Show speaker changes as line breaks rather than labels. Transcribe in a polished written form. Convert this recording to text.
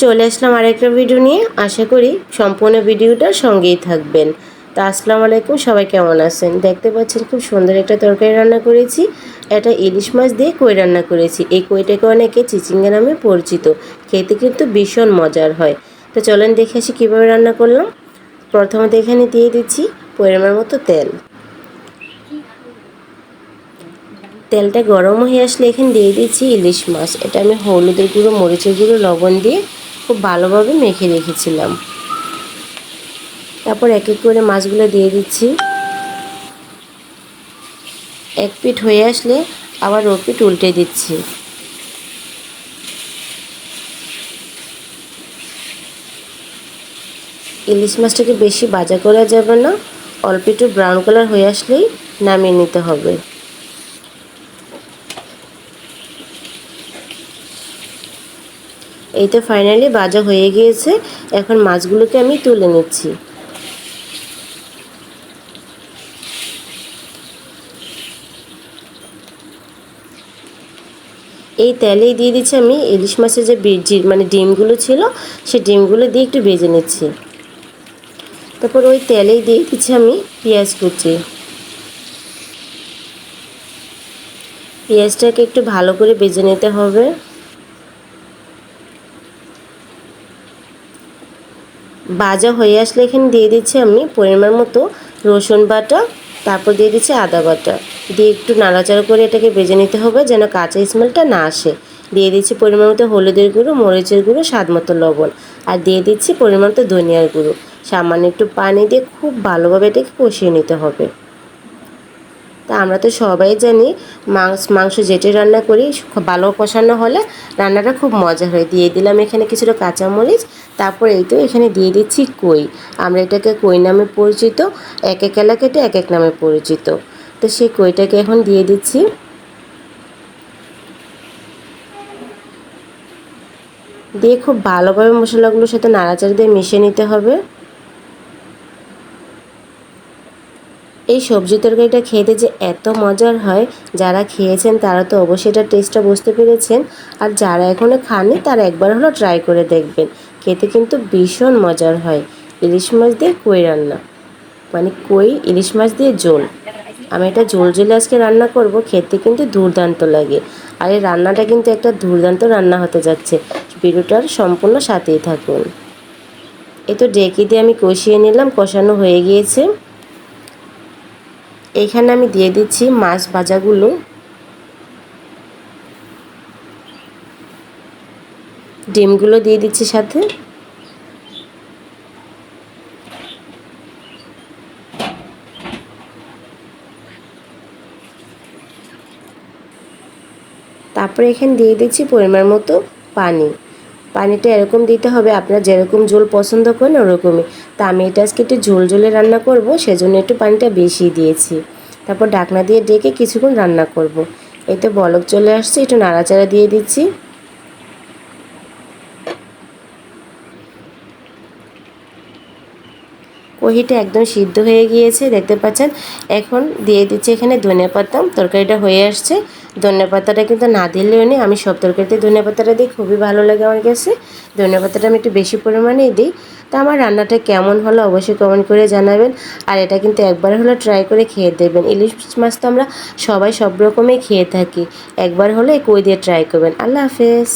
চলে আসলাম আরেকটা ভিডিও নিয়ে। আশা করি সম্পূর্ণ ভিডিওটার সঙ্গেই থাকবেন। তো আসসালামু আলাইকুম, সবাই কেমন আছেন? দেখতে পাচ্ছেন খুব সুন্দর একটা তরকারি রান্না করেছি। এটা ইলিশ মাছ দিয়ে কই রান্না করেছি। এই কইটাকে অনেকে চিচিঙ্গা নামে পরিচিত। খেতে কিন্তু ভীষণ মজার হয়। তো চলেন দেখে আসি কীভাবে রান্না করলাম। প্রথমে এখানে দিয়ে দিচ্ছি পরিমাণ মতো তেল। তেলটা গরম হয়ে আসলে এখানে দিয়ে দিচ্ছি ইলিশ মাছ। এটা আমি হলুদের গুঁড়ো, মরিচের গুঁড়ো, লবণ দিয়ে খুব ভালোভাবে মেখে রেখেছিলাম। তারপর এক এক করে মাছগুলো দিয়ে দিচ্ছি। এক পিঠ হয়ে আসলে আবার ও পিঠ উল্টে দিচ্ছি। ইলিশ মাছটাকে বেশি ভাজা করা যাবে না, অল্প একটু ব্রাউন কালার হয়ে আসলেই নামিয়ে নিতে হবে। এই তো ফাইনালি ভাজা হয়ে গিয়েছে। এখন মাছগুলোকে আমি তুলে নিচ্ছি। এই তেলেই দিয়ে দিচ্ছি আমি ইলিশ মাছের যে ডিমগুলো ছিল, সেই ডিমগুলো দিয়ে একটু ভেজে নিচ্ছি। তারপর ওই তেলেই দিয়ে দিচ্ছি আমি পেঁয়াজ কুচি। পেঁয়াজটাকে একটু ভালো করে ভেজে নিতে হবে। ভাজা হয়ে আসলে এখানে দিয়ে দিচ্ছি আমি পরিমাণ মতো রসুন বাটা, তারপর দিয়ে দিচ্ছি আদা বাটা। দিয়ে একটু নাড়াচাড়া করে এটাকে ভেজে নিতে হবে যেন কাঁচা স্মেলটা না আসে। দিয়ে দিচ্ছি পরিমাণ মতো হলুদের গুঁড়ো, মরিচের গুঁড়ো, স্বাদ মতো লবণ, আর দিয়ে দিচ্ছি পরিমাণ মতো ধনিয়ার গুঁড়ো। সামান্য একটু পানি দিয়ে খুব ভালোভাবে এটাকে কষিয়ে নিতে হবে। তা আমরা তো সবাই জানি মাংস যেটি রান্না করি ভালো কষানো হলে রান্নাটা খুব মজা হয়। দিয়ে দিলাম এখানে কিছুটা কাঁচামরিচ। তারপর এই তো এখানে দিয়ে দিচ্ছি কই। আমরা এটাকে কই নামে পরিচিত, এক এক এলাকাতে এক এক নামে পরিচিত। তো সেই কইটাকে এখন দিয়ে দিচ্ছি। দিয়ে খুব ভালোভাবে মশলাগুলোর সাথে নাড়াচাড়া দিয়ে মিশিয়ে নিতে হবে। এই সবজি তরকারিটা খেতে যে এত মজার হয়, যারা খেয়েছেন তারা তো অবশ্যই এটার টেস্টটা বুঝতে পেরেছেন। আর যারা এখনও খাননি তারা একবার হলো ট্রাই করে দেখবেন। খেতে কিন্তু ভীষণ মজার হয়। ইলিশ মাছ দিয়ে কই রান্না, কই ইলিশ মাছ দিয়ে ঝোল। আমি এটা ঝোল ঝোলে আজকে রান্না করব। খেতে কিন্তু দুর্দান্ত লাগে। আর এই রান্নাটা কিন্তু একটা দুর্দান্ত রান্না হতে যাচ্ছে। ভিডিওটার সম্পূর্ণ সাথেই থাকুন। এই তো ডেকে দিয়ে আমি কষিয়ে নিলাম, কষানো হয়ে গিয়েছে। এইখানে আমি দিয়ে দিচ্ছি মাছ ভাজাগুলো। ডিমগুলো দিয়ে দিচ্ছি সাথে। তারপরে এখানে দিয়ে দিচ্ছি পরিমাণ মতো পানি। পানিটা এরকম দিতে হবে আপনারা যেরকম ঝোল পছন্দ করেন ওরকমই। তা আমি এটা আজকে একটু ঝোল ঝোলে রান্না করব, সেজন্য একটু পানিটা বেশি দিয়েছি। তারপর ঢাকনা দিয়ে ডেকে কিছুক্ষণ রান্না করব। এই তো বলক চলে আসছে, একটু নাড়াচাড়া দিয়ে দিচ্ছি। কহিটা একদম সিদ্ধ হয়ে গিয়েছে দেখতে পাচ্ছেন। এখন দিয়ে দিচ্ছি এখানে ধনেপাতা। তরকারিটা হয়ে আসছে। ধনেপাতাটা কিন্তু না দিলেও নেই, আমি সব তরকারিতে ধনেপাতাটা দিই, খুবই ভালো লাগে আমার কাছে। ধনেপাতাটা আমি একটু বেশি পরিমাণেই দিই। তা আমার রান্নাটা কেমন হলো অবশ্যই কমেন্ট করে জানাবেন। আর এটা কিন্তু একবার হলো ট্রাই করে খেয়ে দেখবেন। ইলিশ মাছ তো আমরা সবাই সব রকমই খেয়ে থাকি, একবার হলে কই দিয়ে ট্রাই করবেন। আল্লাহ হাফেজ।